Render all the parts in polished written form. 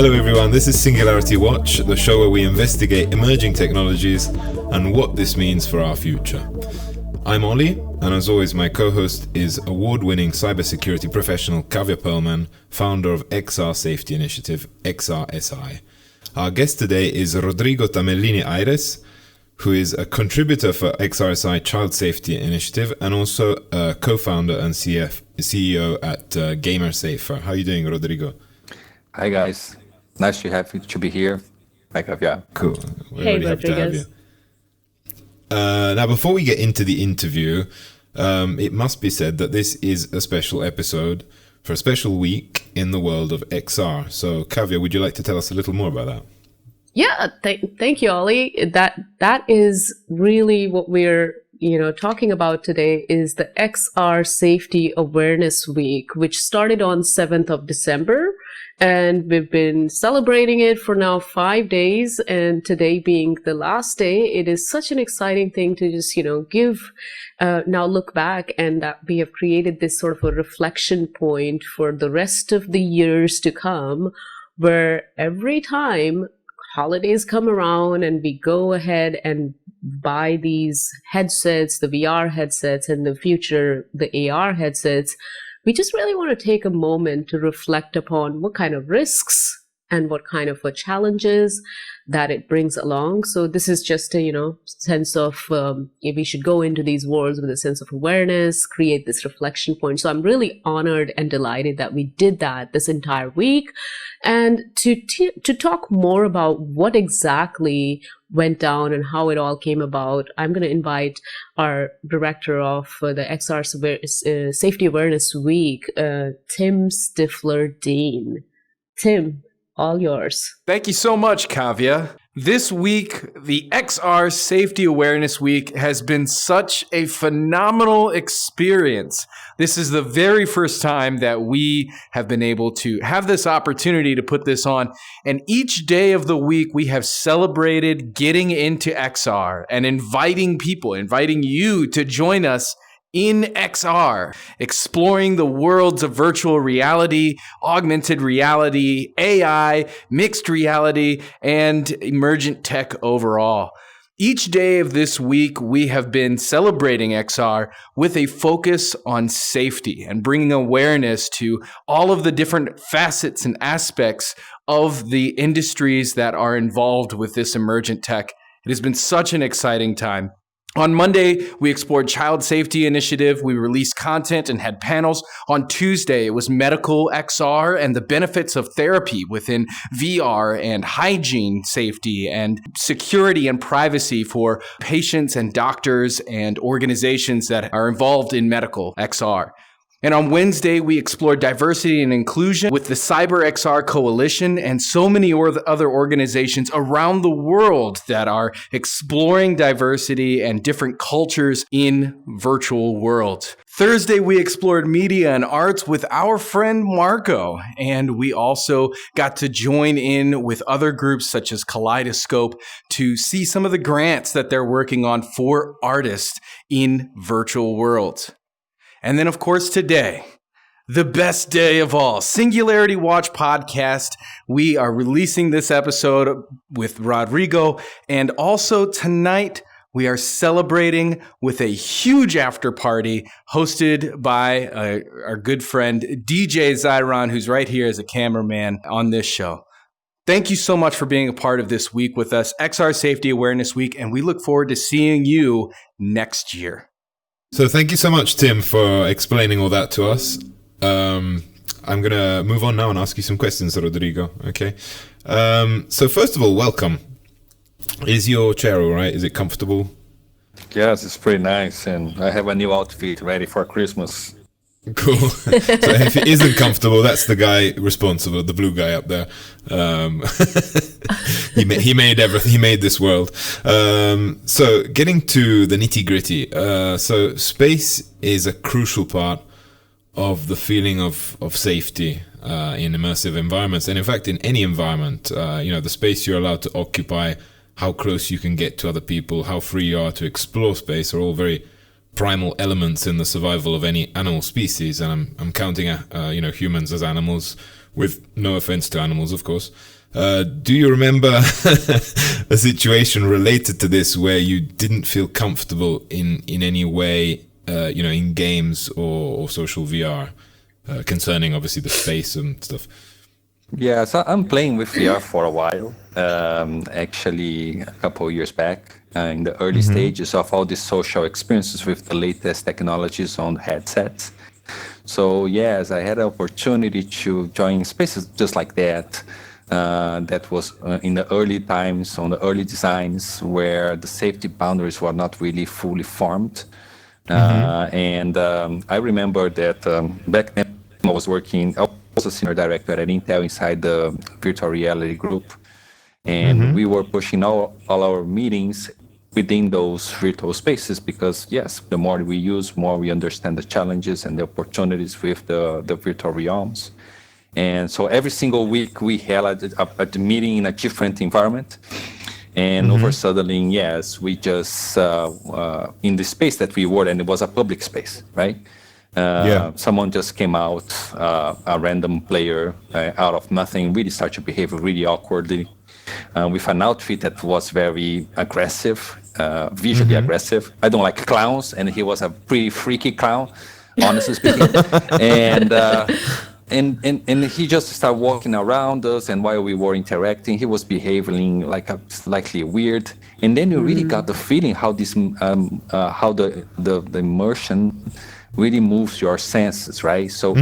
Hello everyone, this is Singularity Watch, the show where we investigate emerging technologies and what this means for our future. I'm Ollie, and as always my co-host is award-winning cybersecurity professional Kavya Perlman, founder of XR Safety Initiative, XRSI. Our guest today is Rodrigo Tamellini, who is a contributor for XRSI Child Safety Initiative and also a co-founder and CEO at GamerSafer. How are you doing, Rodrigo? Hi guys, nice to be here. Hi Kavya. Cool. We're hey really happy to have you. Now, before we get into the interview, it must be said that this is a special episode for a special week in the world of XR. So, Kavya, would you like to tell us a little more about that? Yeah, thank you, Ollie. That is really what we're talking about today is the XR Safety Awareness Week, which started on 7th of December. And we've been celebrating it for now 5 days. And today being the last day, it is such an exciting thing to just, now look back and that we have created this sort of a reflection point for the rest of the years to come, where every time holidays come around and we go ahead and buy these headsets, the VR headsets, and in the future, the AR headsets, we just really want to take a moment to reflect upon what kind of risks and what kind of challenges that it brings along. So this is just a, sense of we should go into these worlds with a sense of awareness, create this reflection point. So I'm really honored and delighted that we did that this entire week. And to talk more about what exactly went down and how it all came about, I'm going to invite our director of the XR Safety Awareness Week, Tim Stifler-Dean. Tim, all yours. Thank you so much, Kavya. This week, the XR Safety Awareness Week has been such a phenomenal experience. This is the very first time that we have been able to have this opportunity to put this on. And each day of the week, we have celebrated getting into XR and inviting you to join us in XR, exploring the worlds of virtual reality, augmented reality, AI, mixed reality, and emergent tech overall. Each day of this week, we have been celebrating XR with a focus on safety and bringing awareness to all of the different facets and aspects of the industries that are involved with this emergent tech. It has been such an exciting time. On Monday, we explored Child Safety Initiative. We released content and had panels. On Tuesday, it was Medical XR and the benefits of therapy within VR and hygiene safety and security and privacy for patients and doctors and organizations that are involved in Medical XR. And on Wednesday, we explored diversity and inclusion with the Cyber XR Coalition and so many other organizations around the world that are exploring diversity and different cultures in virtual worlds. Thursday, we explored media and arts with our friend Marco, and we also got to join in with other groups such as Kaleidoscope to see some of the grants that they're working on for artists in virtual worlds. And then, of course, today, the best day of all, Singularity Watch podcast. We are releasing this episode with Rodrigo. And also tonight, we are celebrating with a huge after party hosted by our good friend, DJ Zyron, who's right here as a cameraman on this show. Thank you so much for being a part of this week with us, XR Safety Awareness Week, and we look forward to seeing you next year. So thank you so much, Tim, for explaining all that to us. I'm going to move on now and ask you some questions, Rodrigo. Okay. So first of all, welcome. Is your chair all right? Is it comfortable? Yes, it's pretty nice. And I have a new outfit ready for Christmas. Cool. So if it isn't comfortable, that's the guy responsible, the blue guy up there. He made everything. He made this world. So getting to the nitty gritty. So space is a crucial part of the feeling of safety in immersive environments, and in fact, in any environment. The space you're allowed to occupy, how close you can get to other people, how free you are to explore space, are all very primal elements in the survival of any animal species, and I'm counting humans as animals, with no offense to animals, of course. Do you remember a situation related to this where you didn't feel comfortable in any way, in games or social VR, concerning obviously the space and stuff? Yeah, so I'm playing with VR for a while. Actually, a couple of years back, in the early stages of all these social experiences with the latest technologies on headsets. So yes, I had an opportunity to join spaces just like that. That was in the early times, on the early designs, where the safety boundaries were not really fully formed. And I remember that back then I was a senior director at Intel inside the virtual reality group. And we were pushing all our meetings within those virtual spaces because, yes, the more we use, more we understand the challenges and the opportunities with the virtual realms. And so every single week we held a meeting in a different environment. And over suddenly, yes, we just, in the space that we were, and it was a public space, right? Someone just came out, a random player out of nothing, really started to behave really awkwardly with an outfit that was very aggressive, visually aggressive. I don't like clowns, and he was a pretty freaky clown, honestly speaking. And he just started walking around us, and while we were interacting, he was behaving like a slightly weird. And then you really got the feeling how this, how the immersion really moves your senses, right? So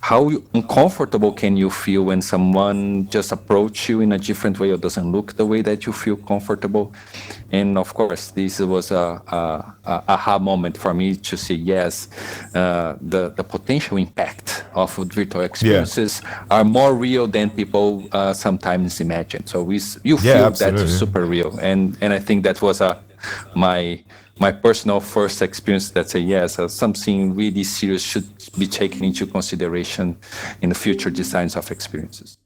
how uncomfortable can you feel when someone just approaches you in a different way or doesn't look the way that you feel comfortable? And of course, this was a aha moment for me to see, yes, the potential impact of virtual experiences are more real than people sometimes imagine. So you feel that is super real. And I think that was my personal first experience that say, yes, something really serious should be taken into consideration in the future designs of experiences.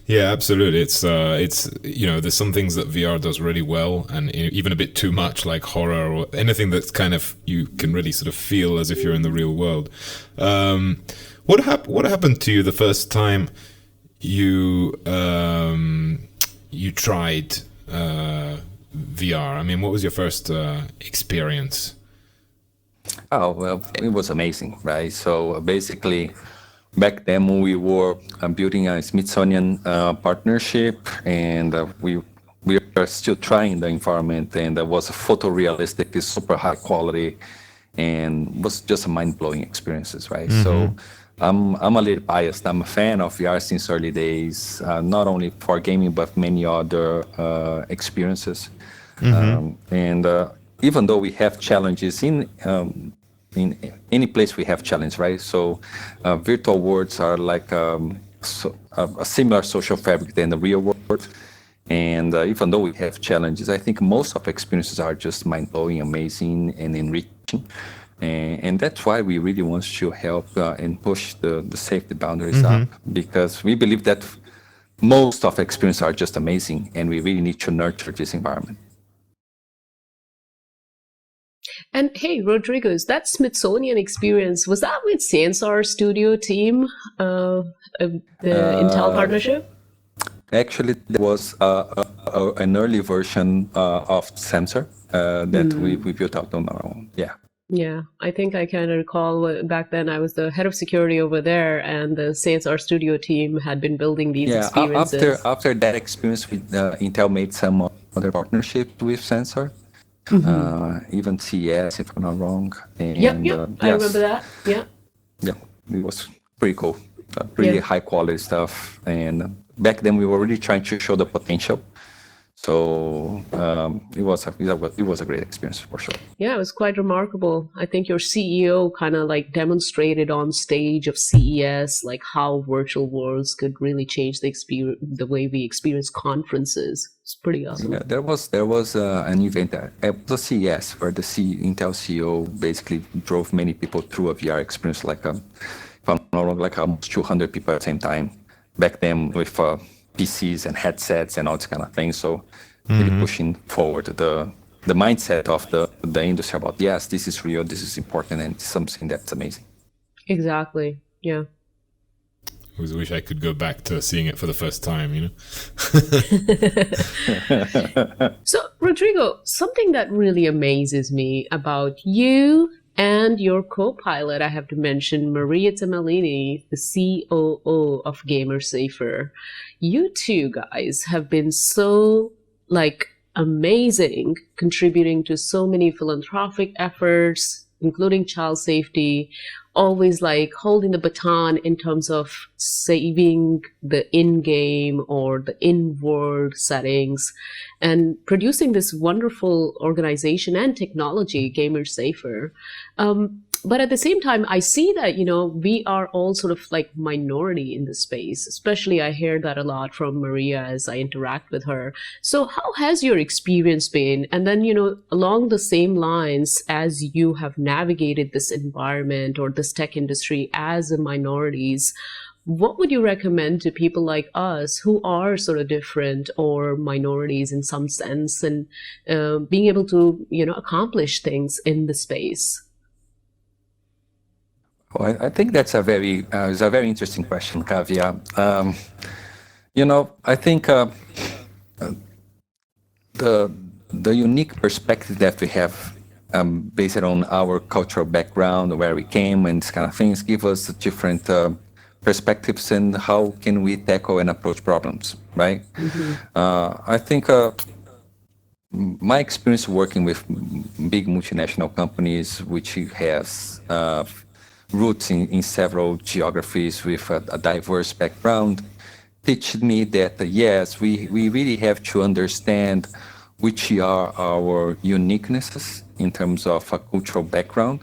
Yeah, absolutely. It's there's some things that VR does really well, and even a bit too much, like horror or anything that's kind of, you can really sort of feel as if you're in the real world. What happened to you the first time you tried VR? I mean, what was your first experience? Oh, well, it was amazing, right? So basically, back then we were building a Smithsonian partnership, and we are still trying the environment, and it was photorealistic, it's super high quality, and was just a mind-blowing experiences, right? So I'm a little biased. I'm a fan of VR since early days, not only for gaming, but many other experiences. And even though we have challenges in any place, we have challenge, right? So virtual worlds are like a similar social fabric than the real world. And even though we have challenges, I think most of experiences are just mind-blowing, amazing, and enriching. And that's why we really want to help and push the safety boundaries up, because we believe that most of experiences are just amazing, and we really need to nurture this environment. And hey, Rodrigo, that Smithsonian experience, was that with Sensor Studio team, the Intel partnership? Actually, there was an early version of Sensor that we built out on our own. Yeah. Yeah, I think I kind of recall back then I was the head of security over there, and the Sensor Studio team had been building these experiences. After that experience, Intel made some other partnership with Sensor. Even CES, if I'm not wrong. And, I remember that. Yeah, it was pretty cool. Really high quality stuff. And back then we were really trying to show the potential. So it was a great experience for sure. Yeah, it was quite remarkable. I think your CEO kind of like demonstrated on stage of CES like how virtual worlds could really change the way we experience conferences. It's pretty awesome. Yeah, there was an event at the CES where the Intel CEO basically drove many people through a VR experience, like if I'm not wrong, like almost 200 people at the same time. Back then with PCs and headsets and all this kind of things. So really pushing forward the the mindset of the industry about, yes, this is real, this is important, and something that's amazing. Exactly. Yeah. I always wish I could go back to seeing it for the first time, you know? So, Rodrigo, something that really amazes me about you and your co-pilot, I have to mention Maria Tamellini, the COO of GamerSafer. You two guys have been so amazing, contributing to so many philanthropic efforts, including child safety, always holding the baton in terms of saving the in-game or the in-world settings and producing this wonderful organization and technology, GamerSafer. But at the same time, I see that, we are all sort of minority in the space, especially I hear that a lot from Maria as I interact with her. So how has your experience been? And then, along the same lines, as you have navigated this environment or this tech industry as a minorities, what would you recommend to people like us who are sort of different or minorities in some sense and being able to, accomplish things in the space? Well, I think that's a very interesting question, Kavya. I think the unique perspective that we have based on our cultural background, where we came, and these kind of things, give us different perspectives and how can we tackle and approach problems, right? Mm-hmm. I think my experience working with big multinational companies, which has roots in several geographies with a diverse background, teach me that yes, we really have to understand which are our uniquenesses in terms of a cultural background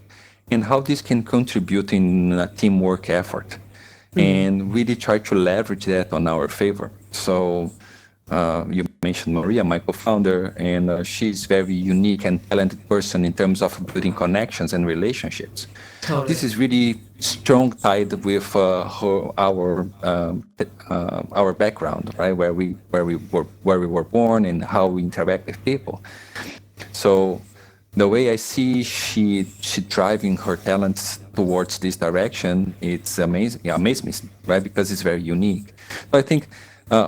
and how this can contribute in a teamwork effort, and really try to leverage that on our favor. So you mentioned Maria, my co-founder, and she's very unique and talented person in terms of building connections and relationships. Totally. This is really strong tied with our background, right? Where we were born and how we interact with people. So the way I see she driving her talents towards this direction, it's amazing. Yeah, amazes me, right? Because it's very unique. So I think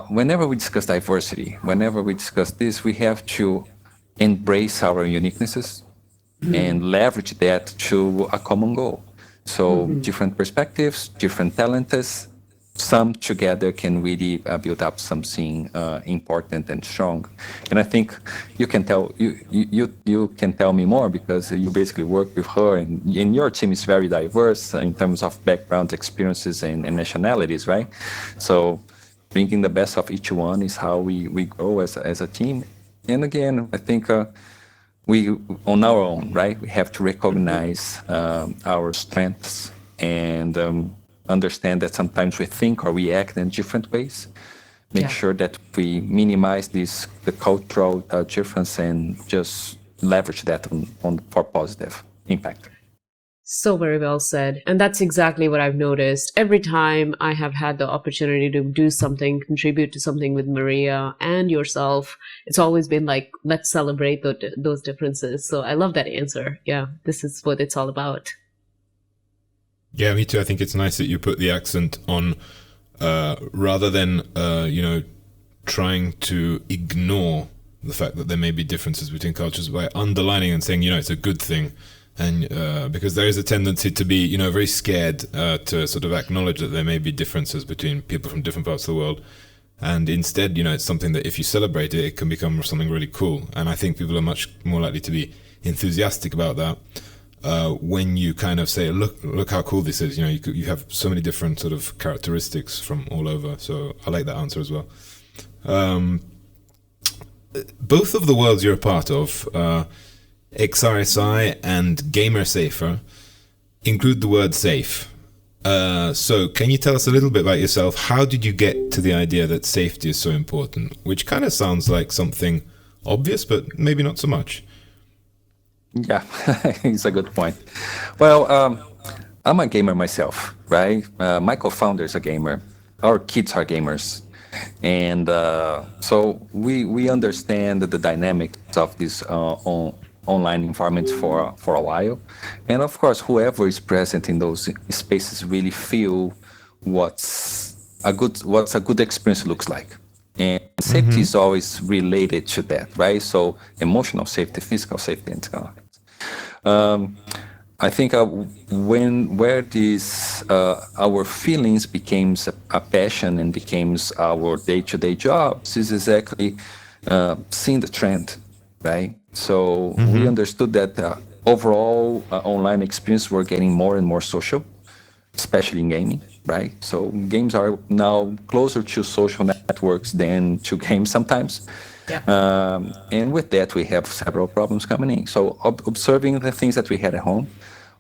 whenever we discuss diversity, whenever we discuss this, we have to embrace our uniquenesses and leverage that to a common goal. So different perspectives, different talents, some together can really build up something important and strong. And I think you can tell me more because you basically work with her, and your team is very diverse in terms of backgrounds, experiences, and nationalities, right? So bringing the best of each one is how we grow as a team. And again, I think we, on our own, right, we have to recognize our strengths and understand that sometimes we think or we act in different ways. Make sure that we minimize the cultural difference and just leverage that for positive impact. So very well said. And that's exactly what I've noticed. Every time I have had the opportunity to do something, contribute to something with Maria and yourself, it's always been let's celebrate those differences. So I love that answer. Yeah, this is what it's all about. Yeah, me too. I think it's nice that you put the accent on rather than, trying to ignore the fact that there may be differences between cultures by underlining and saying, it's a good thing. And because there is a tendency to be, very scared to sort of acknowledge that there may be differences between people from different parts of the world. And instead, it's something that if you celebrate it, it can become something really cool. And I think people are much more likely to be enthusiastic about that when you kind of say, look how cool this is. You have so many different sort of characteristics from all over. So I like that answer as well. Both of the worlds you're a part of, XRSI and GamerSafer, include the word safe. So can you tell us a little bit about yourself? How did you get to the idea that safety is so important? Which kind of sounds like something obvious, but maybe not so much. Yeah, it's a good point. Well, I'm a gamer myself, right? My co-founder is a gamer. Our kids are gamers. And so we understand the dynamics of this online environment for a while. And of course, whoever is present in those spaces really feel what's a good experience looks like. And safety is always related to that, right? So emotional safety, physical safety, and so on. I think where this our feelings becomes a passion and becomes our day-to-day jobs is exactly seeing the trend, right? So we understood that overall online experience were getting more and more social, especially in gaming, right? So games are now closer to social networks than to games sometimes. And with that, we have several problems coming in. So observing the things that we had at home,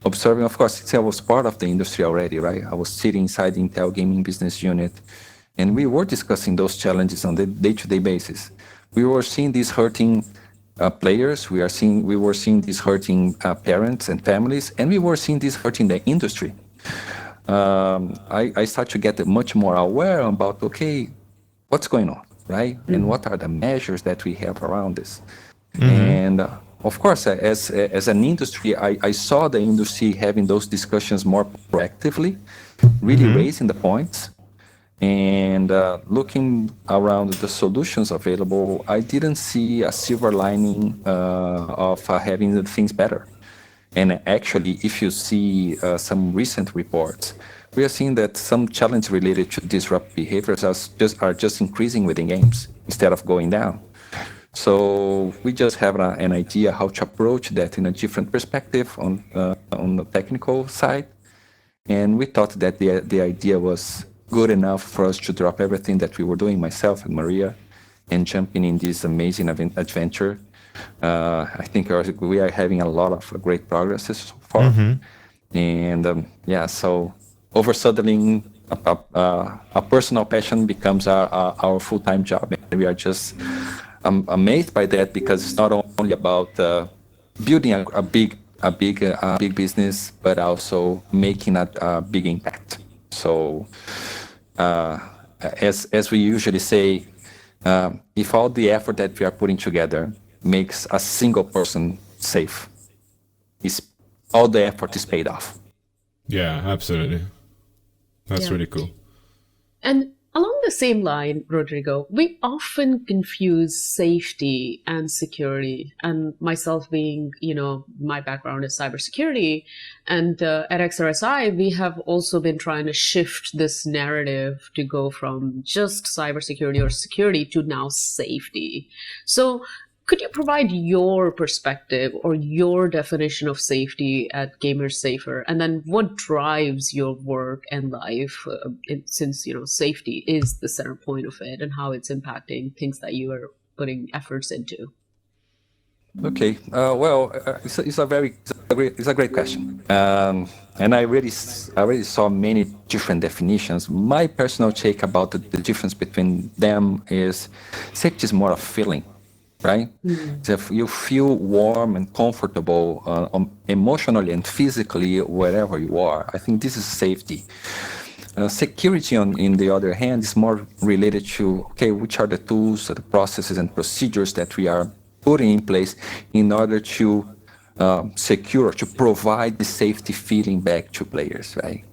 observing, of course, since I was part of the industry already, right? I was sitting inside the Intel gaming business unit, and we were discussing those challenges on the day-to-day basis. We were seeing these hurting players. We were seeing these hurting parents and families, and we were seeing this hurting the industry. I start to get much more aware about, okay, what's going on, right? And what are the measures that we have around this? And of course, as an industry, I saw the industry having those discussions more proactively, really raising the points. And looking around the solutions available, I didn't see a silver lining of having the things better. And actually, if you see some recent reports, we are seeing that some challenges related to disrupt behaviors are just increasing within games instead of going down. So we just have an idea how to approach that in a different perspective on the technical side. And we thought that the idea was good enough for us to drop everything that we were doing, myself and Maria, and jumping in this amazing adventure. I think we are having a lot of great progress so far. And so oversettling a personal passion becomes our full-time job. And we are just amazed by that, because it's not only about building a big business, but also making a big impact. So as we usually say, if all the effort that we are putting together makes a single person safe, all the effort is paid off. Yeah, absolutely. That's really cool. And along the same line, Rodrigo, we often confuse safety and security. And myself being, my background is cybersecurity. And at XRSI, we have also been trying to shift this narrative to go from just cybersecurity or security to now safety. So could you provide your perspective or your definition of safety at GamerSafer, and then what drives your work and life, since safety is the center point of it, and how it's impacting things that you are putting efforts into? Okay, it's a great question, and I already saw many different definitions. My personal take about the difference between them is safety is more a feeling. Right? So if you feel warm and comfortable emotionally and physically wherever you are, I think this is safety. Security, in the other hand, is more related to, which are the tools, the processes and procedures that we are putting in place in order to secure, to provide the safety feeling back to players, right?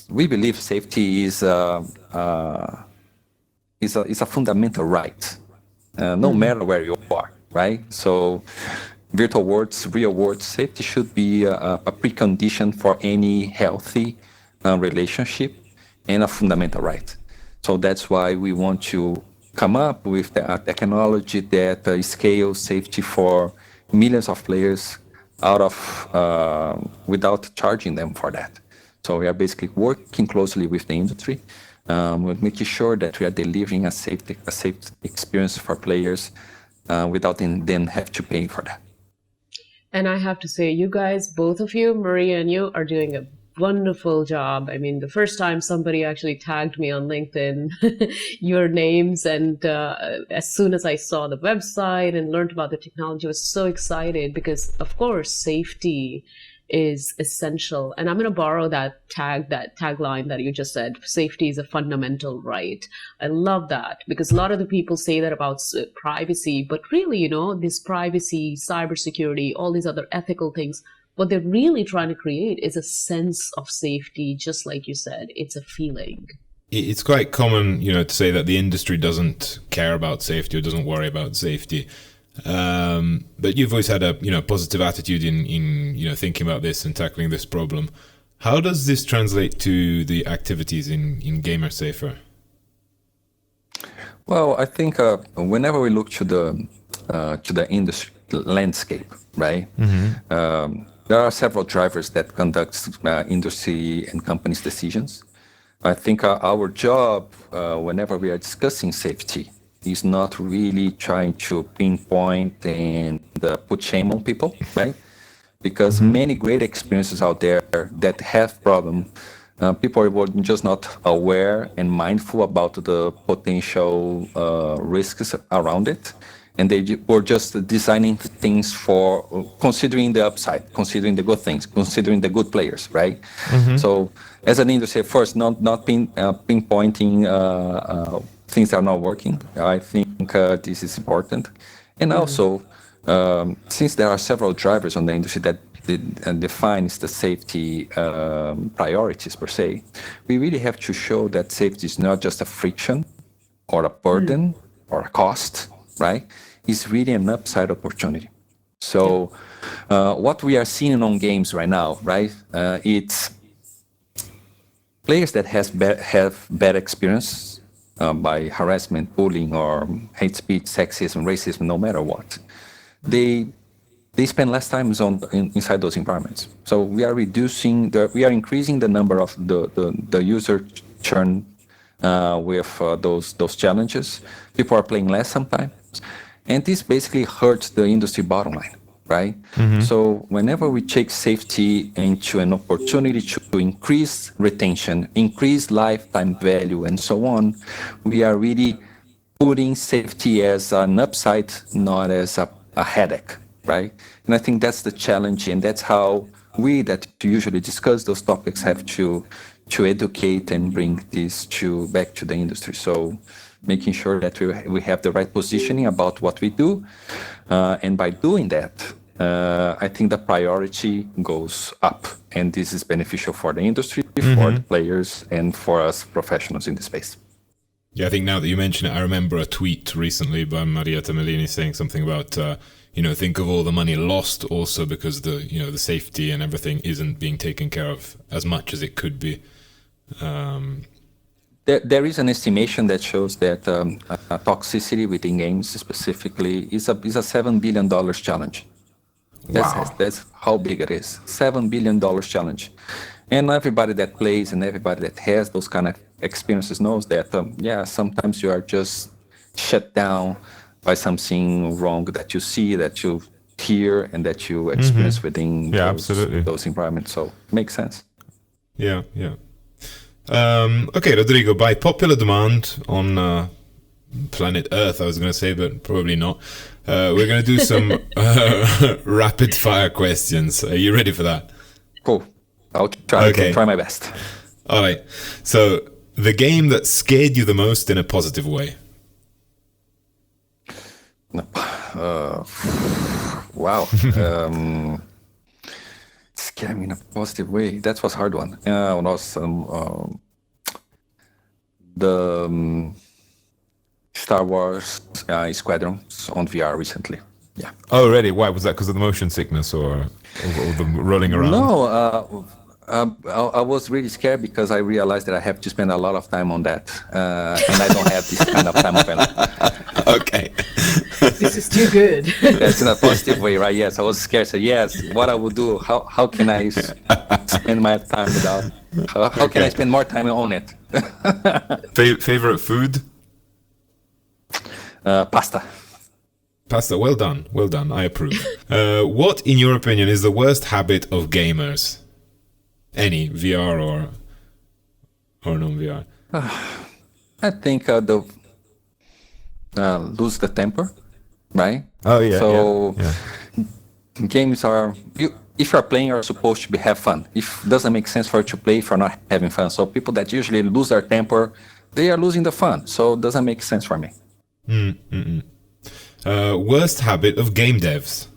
We believe safety is a fundamental right. No matter where you are, right? So virtual worlds, real world, safety should be a precondition for any healthy relationship and a fundamental right. So that's why we want to come up with a technology that scales safety for millions of players without charging them for that. So we are basically working closely with the industry. We're making sure that we are delivering a safe experience for players without them have to pay for that. And I have to say, you guys, both of you, Maria and you, are doing a wonderful job. I mean, the first time somebody actually tagged me on LinkedIn, your names, and as soon as I saw the website and learned about the technology, I was so excited because, of course, safety is essential. And I'm going to borrow that tagline that you just said, safety is a fundamental right. I love that, because a lot of the people say that about privacy, but really, this privacy, cybersecurity, all these other ethical things, what they're really trying to create is a sense of safety, just like you said. It's a feeling. It's quite common, to say that the industry doesn't care about safety or doesn't worry about safety. But you've always had a positive attitude in thinking about this and tackling this problem. How does this translate to the activities in GamerSafer? Well, I think whenever we look to the industry landscape, right? There are several drivers that conduct industry and companies' decisions. I think our job, whenever we are discussing safety, is not really trying to pinpoint and put shame on people, right? Because many great experiences out there that have problems, people were just not aware and mindful about the potential risks around it. And they were just designing things for considering the upside, considering the good things, considering the good players, right? So as an industry, first, not pinpointing things that are not working. I think this is important. And also, since there are several drivers on the industry that defines the safety priorities per se, we really have to show that safety is not just a friction or a burden or a cost, right? It's really an upside opportunity. So what we are seeing on games right now, right? It's players that have bad experience by harassment, bullying, or hate speech, sexism, racism, no matter what. They spend less time inside those environments. So we are increasing the number of the user churn with those challenges. People are playing less sometimes, and this basically hurts the industry bottom line, right? So whenever we take safety into an opportunity to increase retention, increase lifetime value, and so on, we are really putting safety as an upside, not as a headache, right? And I think that's the challenge, and that's how we that usually discuss those topics have to educate and bring this back to the industry. So making sure that we have the right positioning about what we do, and by doing that, I think the priority goes up, and this is beneficial for the industry, for the players, and for us professionals in the space. Yeah, I think now that you mention it, I remember a tweet recently by Rodrigo Tamellini saying something about, think of all the money lost also because the safety and everything isn't being taken care of as much as it could be. There is an estimation that shows that toxicity within games specifically is a $7 billion challenge. Wow. That's how big it is. $7 billion challenge. And everybody that plays and everybody that has those kind of experiences knows that, sometimes you are just shut down by something wrong that you see, that you hear, and that you experience within those environments. So it makes sense. Yeah. Okay, Rodrigo, by popular demand on planet Earth, I was going to say, but probably not, we're going to do some rapid fire questions. Are you ready for that? Cool. I'll try my best. All right. So, the game that scared you the most in a positive way? Wow. Scared me in a positive way. That was a hard one. When I was the Star Wars Squadrons on VR recently. Yeah. Oh, really? Why? Was that because of the motion sickness or the rolling around? No, I was really scared because I realized that I have to spend a lot of time on that, and I don't have this kind of time available. Okay. This is too good. That's in a positive way, right? Yes, I was scared. So yes, what I would do, how can I spend my time without, how can I spend more time on it? Favorite food? Pasta. Pasta, well done. I approve. What, in your opinion, is the worst habit of gamers? Any, VR or non-VR? I think lose the temper, right? Oh yeah. So yeah. games are if you're playing, you're supposed to have fun. If it doesn't make sense for you to play if you're not having fun. So people that usually lose their temper, they are losing the fun. So it doesn't make sense for me. Worst habit of game devs?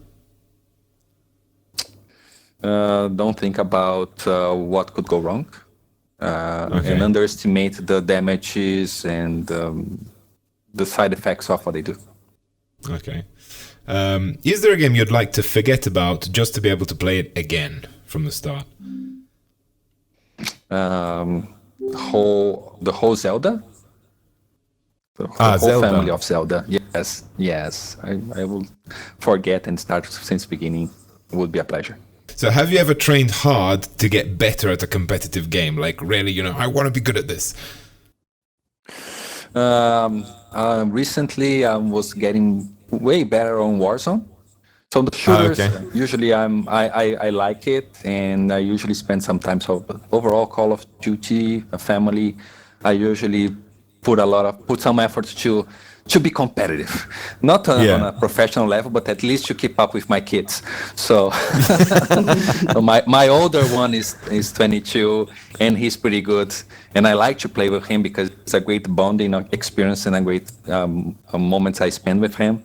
Don't think about what could go wrong. And underestimate the damages and the side effects of what they do. Okay. Is there a game you'd like to forget about just to be able to play it again from the start? The whole Zelda? The whole Zelda. family of Zelda. Yes. I will forget and start since the beginning. It would be a pleasure. So have you ever trained hard to get better at a competitive game? Like really, I want to be good at this. Recently, I was getting way better on Warzone. So the shooters, usually I like it, and I usually spend some time. So overall, Call of Duty, a family, I usually put some effort to be competitive, not on a professional level, but at least to keep up with my kids. So my older one is 22, and he's pretty good, and I like to play with him because it's a great bonding experience and a great moments I spend with him.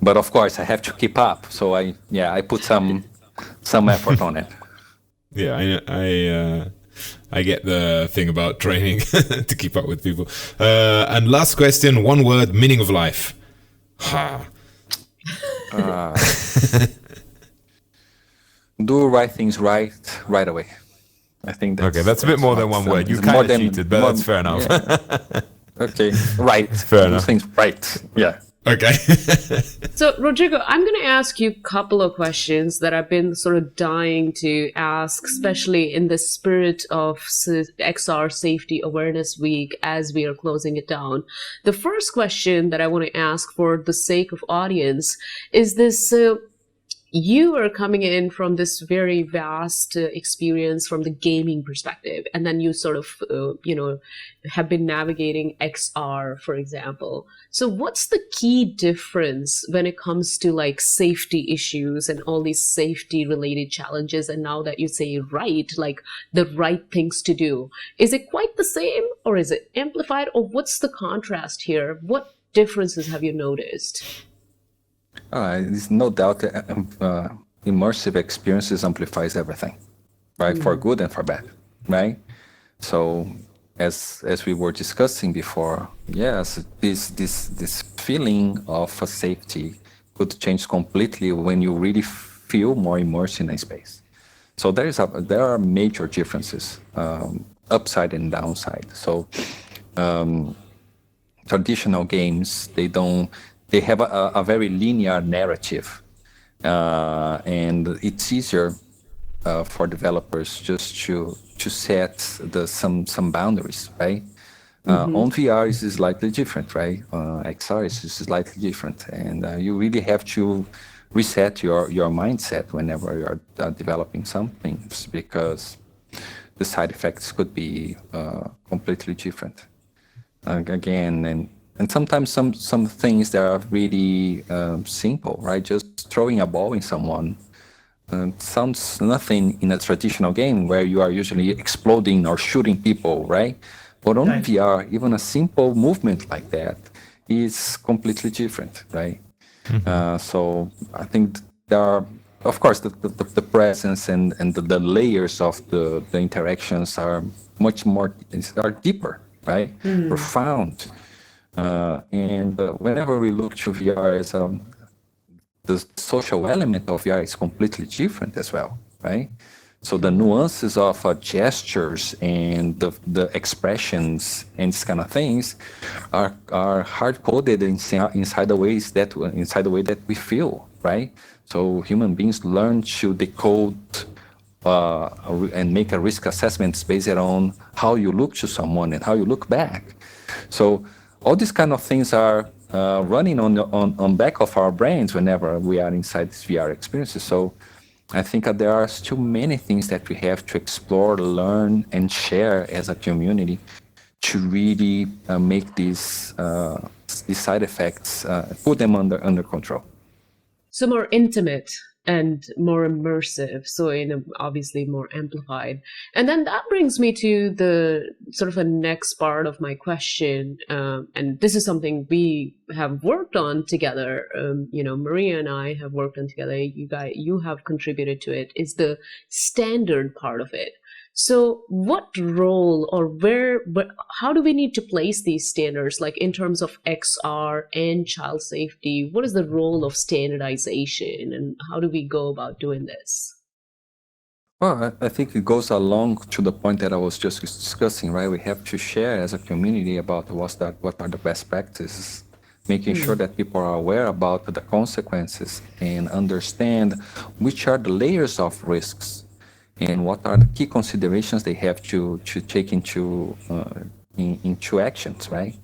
But of course, I have to keep up. So I put some effort on it. Yeah, I get the thing about training to keep up with people. And last question, one word, meaning of life. Do right things right away. I think that's... Okay, that's a bit more than one word. You kind of cheated, but that's fair enough. Yeah. Okay, right. Fair enough. Do things right, yeah. Okay. So, Rodrigo, I'm going to ask you a couple of questions that I've been sort of dying to ask, especially in the spirit of XR Safety Awareness Week as we are closing it down. The first question that I want to ask for the sake of audience is this... you are coming in from this very vast experience from the gaming perspective, and then you sort of, have been navigating XR, for example. So what's the key difference when it comes to like safety issues and all these safety related challenges? And now that you say right, like the right things to do, is it quite the same, or is it amplified, or what's the contrast here? What differences have you noticed? There's no doubt that immersive experiences amplifies everything, right? For good and for bad, right? So as we were discussing before, yes, this feeling of safety could change completely when you really feel more immersed in a space. So there are major differences, upside and downside. So traditional games, they have a very linear narrative, and it's easier for developers just to set some boundaries, right? On VR is slightly different, right? XR is slightly different, and you really have to reset your mindset whenever you're developing something, because the side effects could be completely different. And sometimes some things that are really simple, right? Just throwing a ball in someone sounds nothing in a traditional game where you are usually exploding or shooting people, right? But on VR, even a simple movement like that is completely different, right? So I think there are, of course, the presence and the layers of the interactions are much more, are deeper, right? Profound. And whenever we look to VR, the social element of VR is completely different as well, right? So the nuances of gestures and the expressions and these kind of things are hard coded inside the way that we feel, right? So human beings learn to decode and make a risk assessment based on how you look to someone and how you look back. So all these kind of things are running on back of our brains whenever we are inside these VR experiences. So I think that there are still many things that we have to explore, learn, and share as a community to really make these side effects, put them under control. So more intimate and more immersive, so obviously more amplified. And then that brings me to the sort of a next part of my question, and this is something we have worked on together. Maria and I have worked on together. You have contributed to it. Is the standard part of it. So what role or how do we need to place these standards, like in terms of XR and child safety? What is the role of standardization and how do we go about doing this? Well, I think it goes along to the point that I was just discussing, right? We have to share as a community about what are the best practices, making sure that people are aware about the consequences and understand which are the layers of risks and what are the key considerations they have to take into actions, right?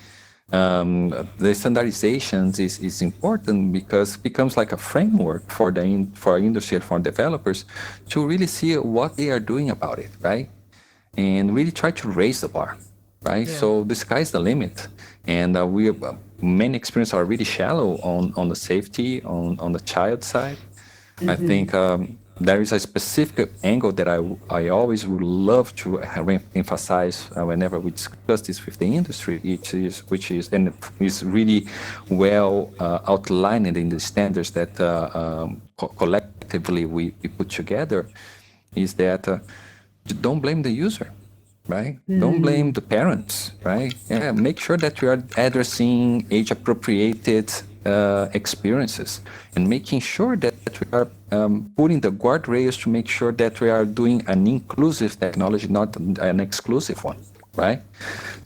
The standardizations is important because it becomes like a framework for our industry and for developers to really see what they are doing about it, right? And really try to raise the bar, right? Yeah. So the sky's the limit, and many experiences are really shallow on the safety on the child side. Mm-hmm. I think there is a specific angle that I always would love to emphasize whenever we discuss this with the industry, which is really well outlined in the standards that collectively we put together, is that don't blame the user, right? Mm. Don't blame the parents, right? Yeah, make sure that we are addressing age-appropriated experiences and making sure that we are putting the guardrails to make sure that we are doing an inclusive technology, not an exclusive one, right?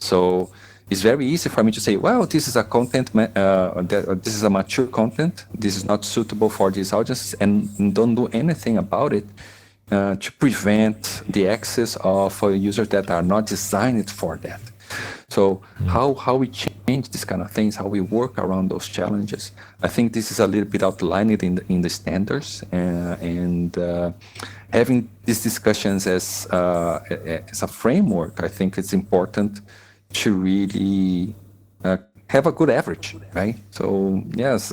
So it's very easy for me to say, well, this is a content, this is a mature content, this is not suitable for these audiences, and don't do anything about it to prevent the access of users that are not designed for that. So how we change these kind of things, how we work around those challenges, I think this is a little bit outlined in the standards, and having these discussions as a framework, I think it's important to really have a good average, right? So yes,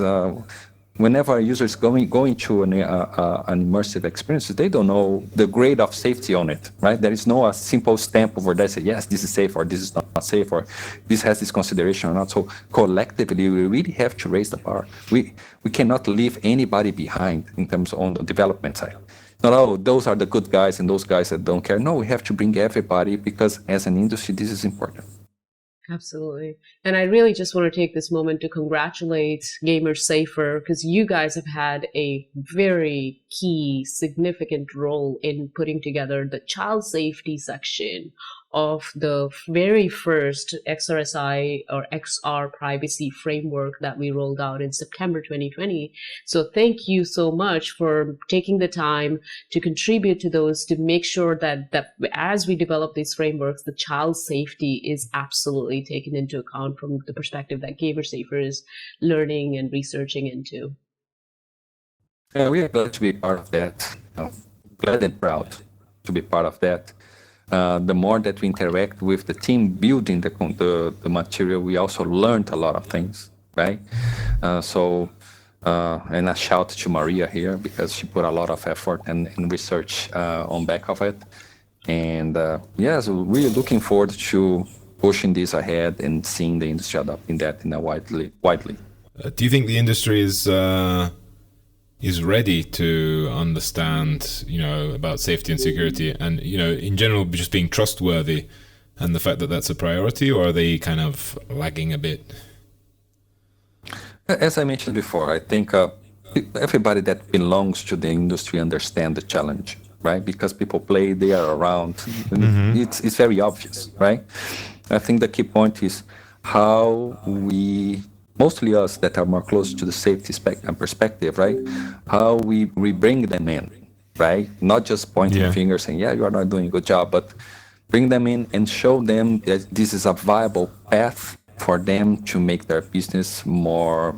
whenever a user is going to an immersive experience, they don't know the grade of safety on it, right? There is no a simple stamp over there that says, yes, this is safe, or this is not safe, or this has this consideration or not. So collectively, we really have to raise the bar. We cannot leave anybody behind in terms on the development side. Not, oh, those are the good guys and those guys that don't care. No, we have to bring everybody, because as an industry, this is important. Absolutely. And I really just want to take this moment to congratulate GamerSafer, because you guys have had a very key, significant role in putting together the child safety section of the very first XRSI or XR privacy framework that we rolled out in September 2020. So thank you so much for taking the time to contribute to those, to make sure that as we develop these frameworks, the child safety is absolutely taken into account from the perspective that GamerSafer is learning and researching into. Yeah, we are glad to be part of that. Glad and proud to be part of that. The more that we interact with the team building the material, we also learned a lot of things, right? And a shout to Maria here, because she put a lot of effort and research on back of it. And yes, we're looking forward to pushing this ahead and seeing the industry adopting that in a widely. Do you think the industry is ready to understand, about safety and security, and in general just being trustworthy, and the fact that that's a priority, or are they kind of lagging a bit? As I mentioned before, I think everybody that belongs to the industry understands the challenge, right? Because people play, they are around. Mm-hmm. It's very obvious, right? I think the key point is how we, mostly us that are more close to the safety perspective, right? How we bring them in, right? Not just pointing fingers saying, yeah, you are not doing a good job, but bring them in and show them that this is a viable path for them to make their business more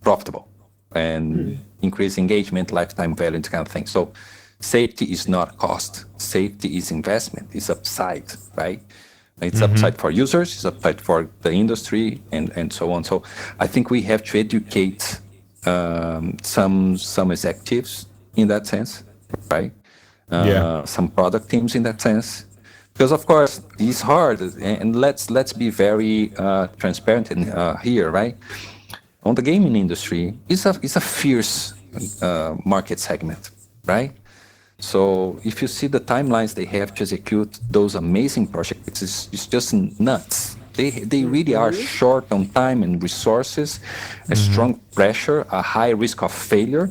profitable and increase engagement, lifetime value, and kind of thing. So safety is not cost. Safety is investment. It's upside, right? It's upside for users, it's upside for the industry, and so on. So I think we have to educate some executives in that sense, right? Yeah. Some product teams in that sense, because of course it's hard. And let's be very transparent here, right? On the gaming industry, it's a fierce market segment, right? So if you see the timelines they have to execute those amazing projects, it's just nuts. They really are short on time and resources, a strong pressure, a high risk of failure,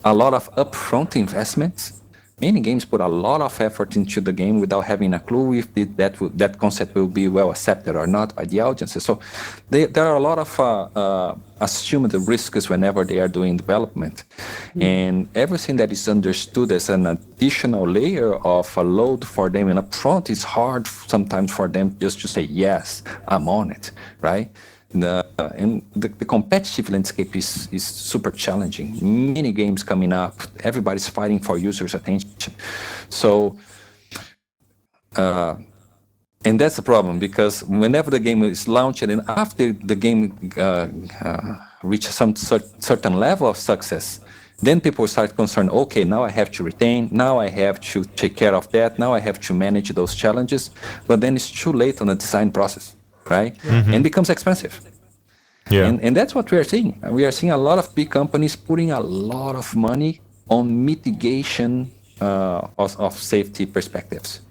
a lot of upfront investments. Many games put a lot of effort into the game without having a clue if that concept will be well accepted or not by the audiences. So there are a lot of assumed risks whenever they are doing development. And everything that is understood as an additional layer of a load for them and upfront is hard sometimes for them just to say, yes, I'm on it, right? And the competitive landscape is super challenging. Many games coming up, everybody's fighting for users' attention. So, and that's the problem, because whenever the game is launched and after the game reaches some certain level of success, then people start concerned, okay, now I have to retain, now I have to take care of that, now I have to manage those challenges. But then it's too late on the design process, right? And becomes expensive. Yeah. And that's what we are seeing. We are seeing a lot of big companies putting a lot of money on mitigation of safety perspectives.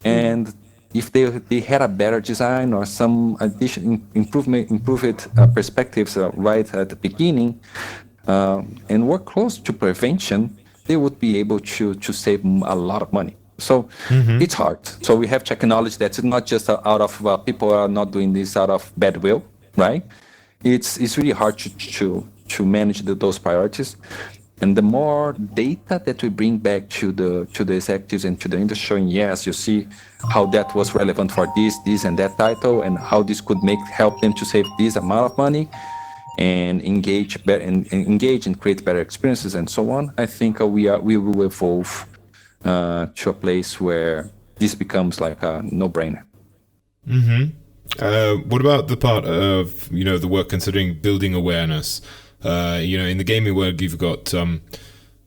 And if they had a better design or some additional improved perspectives right at the beginning, and work close to prevention, they would be able to save a lot of money. So it's hard. So we have to acknowledge that it's not just out of people are not doing this out of bad will, right? It's really hard to manage those priorities. And the more data that we bring back to the executives and to the industry, showing, yes, you see how that was relevant for this and that title, and how this could help them to save this amount of money and engage and create better experiences and so on. I think we will evolve to a place where this becomes like a no-brainer. What about the part of, the work considering building awareness? In the gaming world, you've got,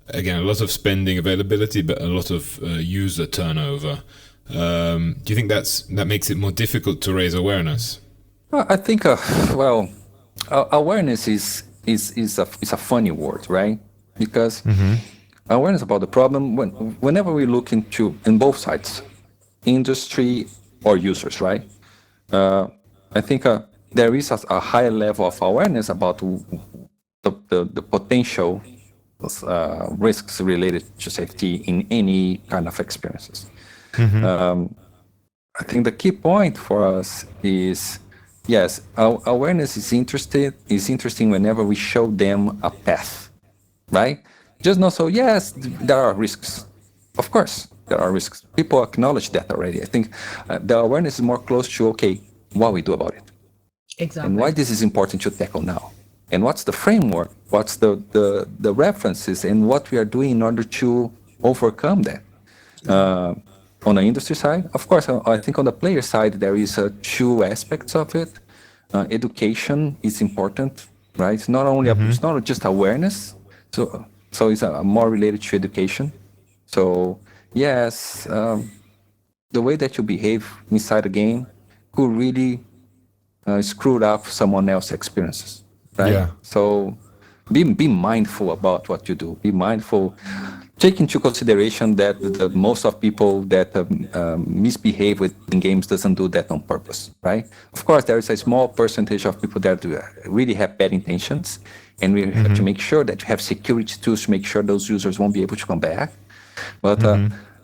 again, a lot of spending availability, but a lot of user turnover. Do you think that makes it more difficult to raise awareness? Well, I think, awareness is a funny word, right? Because awareness about the problem, whenever we look in both sides, industry or users, right? I think there is a high level of awareness about the potential risks related to safety in any kind of experiences. I think the key point for us is, yes, awareness is interesting whenever we show them a path, right? Just not so, yes, there are risks. Of course, there are risks. People acknowledge that already. I think the awareness is more close to, okay, what we do about it. Exactly. And why this is important to tackle now. And what's the framework? What's the references and what we are doing in order to overcome that? On the industry side, of course, I think on the player side, there is two aspects of it. Education is important, right? It's not only it's not just awareness. So it's more related to education. So yes, the way that you behave inside a game could really screw up someone else's experiences, right? Yeah. So be mindful about what you do. Be mindful. Take into consideration that most of people that misbehave within games doesn't do that on purpose, right? Of course, there is a small percentage of people that really have bad intentions, and we have to make sure that we have security tools to make sure those users won't be able to come back. But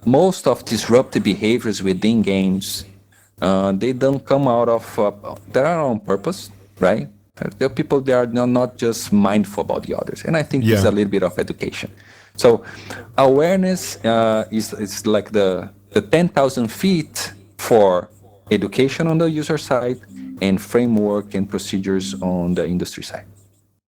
most of disruptive behaviors within games, they don't come out of, they are on purpose, right? There are people that are not just mindful about the others. And I think it's a little bit of education. So awareness is like the 10,000 feet for education on the user side and framework and procedures on the industry side.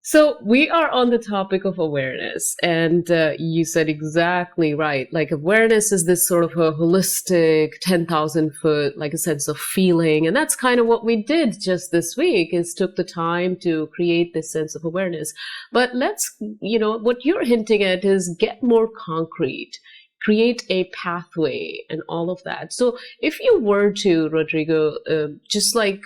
So we are on the topic of awareness, and you said exactly right. Like awareness is this sort of a holistic 10,000 foot, like a sense of feeling. And that's kind of what we did just this week is took the time to create this sense of awareness. But let's, what you're hinting at is get more concrete, create a pathway and all of that. So if you were to, Rodrigo, just like,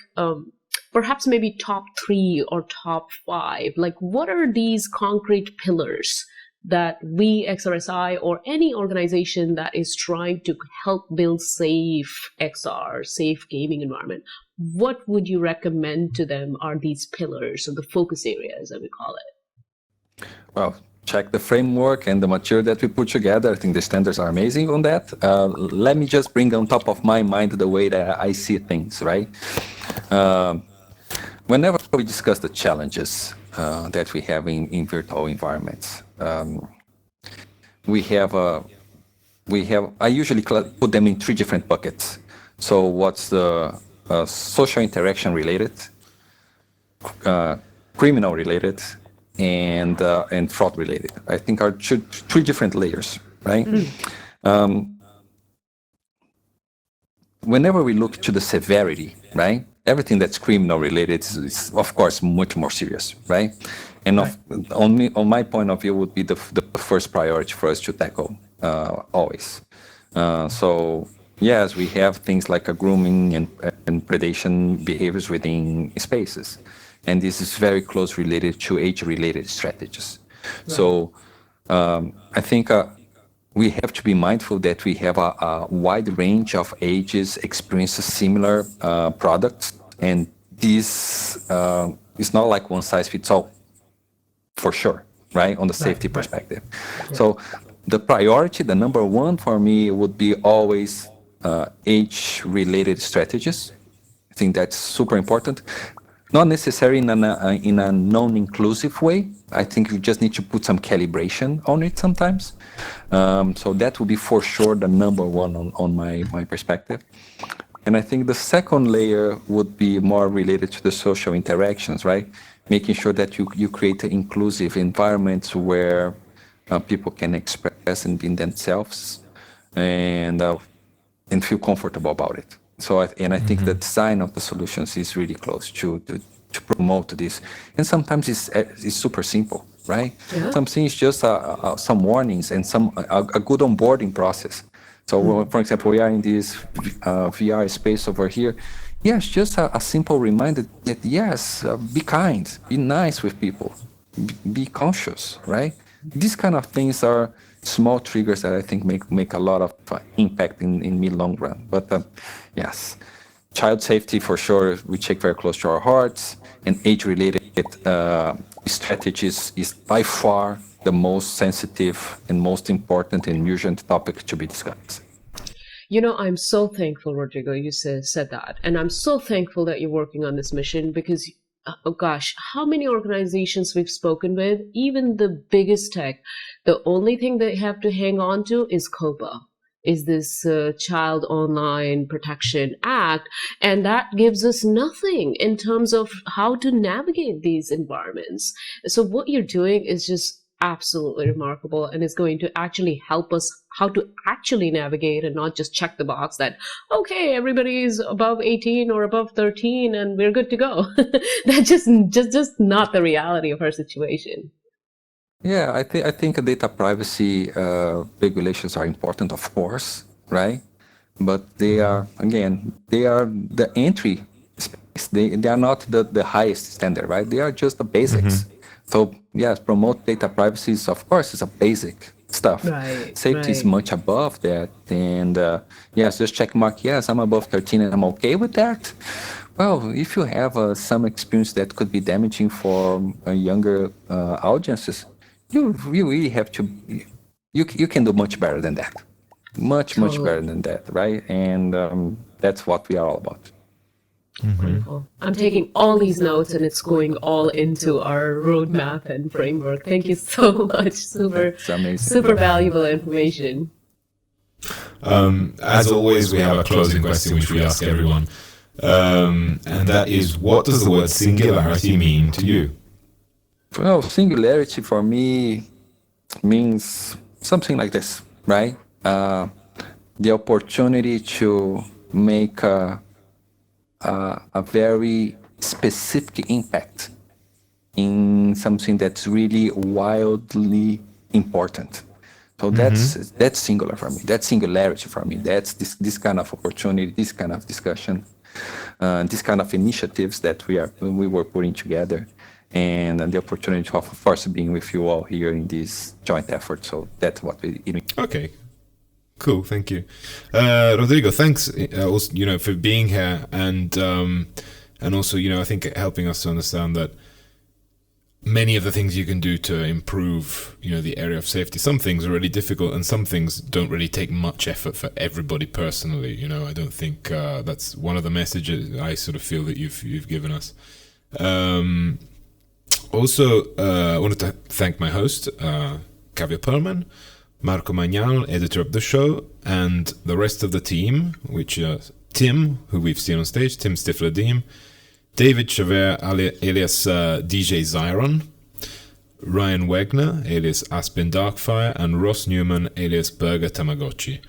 perhaps maybe top 3 or top 5, like what are these concrete pillars that we, XRSI, or any organization that is trying to help build safe XR, safe gaming environment, what would you recommend to them are these pillars or the focus areas, as we call it? Well, check the framework and the material that we put together. I think the standards are amazing on that. Let me just bring on top of my mind the way that I see things, right? Whenever we discuss the challenges that we have in virtual environments, I usually put them in 3 different buckets. So what's the social interaction related, criminal related, and fraud related? I think are 3 different layers, right? Whenever we look to the severity, right? Everything that's criminal related is of course much more serious, right? And on my point of view, would be the first priority for us to tackle always. So yes, we have things like a grooming and predation behaviors within spaces, and this is very close related to age-related strategies. Right. So I think we have to be mindful that we have a wide range of ages experiences similar products, and this is not like one size fits all, for sure, right? On the safety perspective. Yeah. So the priority, the number 1 for me would be always age-related strategies. I think that's super important. Not necessarily in a non-inclusive way. I think you just need to put some calibration on it sometimes. So that would be for sure the number 1 on my perspective. And I think the second layer would be more related to the social interactions, right? Making sure that you create inclusive environments where people can express and be themselves and feel comfortable about it. So I think the design of the solutions is really close to promote this. And sometimes it's super simple, right? Yeah. Something is just some warnings and a good onboarding process. So, for example, we are in this VR space over here. Yes, just a simple reminder that yes, be kind, be nice with people, be conscious, right? These kind of things are small triggers that I think make a lot of impact in mid-long run. But yes, child safety for sure we take very close to our hearts, and age-related strategies is by far the most sensitive and most important and urgent topic to be discussed. I'm so thankful, Rodrigo, you said that. And I'm so thankful that you're working on this mission because, oh gosh, how many organizations we've spoken with, even the biggest tech, the only thing they have to hang on to is COPA, is this Child Online Protection Act. And that gives us nothing in terms of how to navigate these environments. So what you're doing is just absolutely remarkable, and it's going to actually help us how to actually navigate and not just check the box that, okay, everybody's above 18 or above 13 and we're good to go. That's just not the reality of our situation. Yeah, I think data privacy regulations are important, of course, right? But they are the entry space. They are not the highest standard, right? They are just the basics. So yes, promote data privacy is, of course, is a basic stuff. Right, Safety is much above that. And yes, just check mark, yes, I'm above 13 and I'm okay with that. Well, if you have some experience that could be damaging for younger audiences, you really have to, you can do much better than that. Much better than that, right? And that's what we are all about. Wonderful. I'm taking all these notes and it's going all into our roadmap and framework. Thank you so much. Super valuable information. As always, we have a closing question which we ask everyone. And that is, what does the word singularity mean to you? Well, singularity for me means something like this, right? The opportunity to make a very specific impact in something that's really wildly important. So that's singular for me. That's singularity for me. That's this kind of opportunity, this kind of discussion, this kind of initiatives that we were putting together, and the opportunity of course being with you all here in this joint effort. So that's what we. Okay. Cool, thank you, Rodrigo. Thanks, also, for being here and also, I think helping us to understand that many of the things you can do to improve, the area of safety. Some things are really difficult, and some things don't really take much effort for everybody personally. I don't think that's one of the messages I sort of feel that you've given us. Also, I wanted to thank my host, Kavya Perlman, Marco Magnal, editor of the show, and the rest of the team, which are Tim, who we've seen on stage, Tim Stifler-Deem, David Chavert, alias DJ Zyron, Ryan Wegner, alias Aspen Darkfire, and Ross Newman, alias Burger Tamagotchi.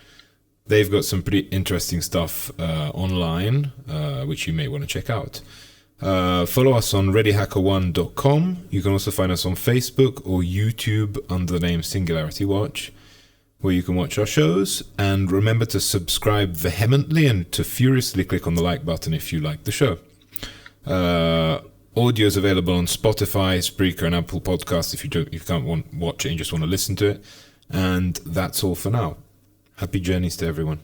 They've got some pretty interesting stuff online, which you may want to check out. Follow us on readyhacker1.com. You can also find us on Facebook or YouTube under the name Singularity Watch, where you can watch our shows. And remember to subscribe vehemently and to furiously click on the like button if you like the show. Audio is available on Spotify, Spreaker, and Apple Podcasts if you can't watch it and just want to listen to it. And that's all for now. Happy journeys to everyone.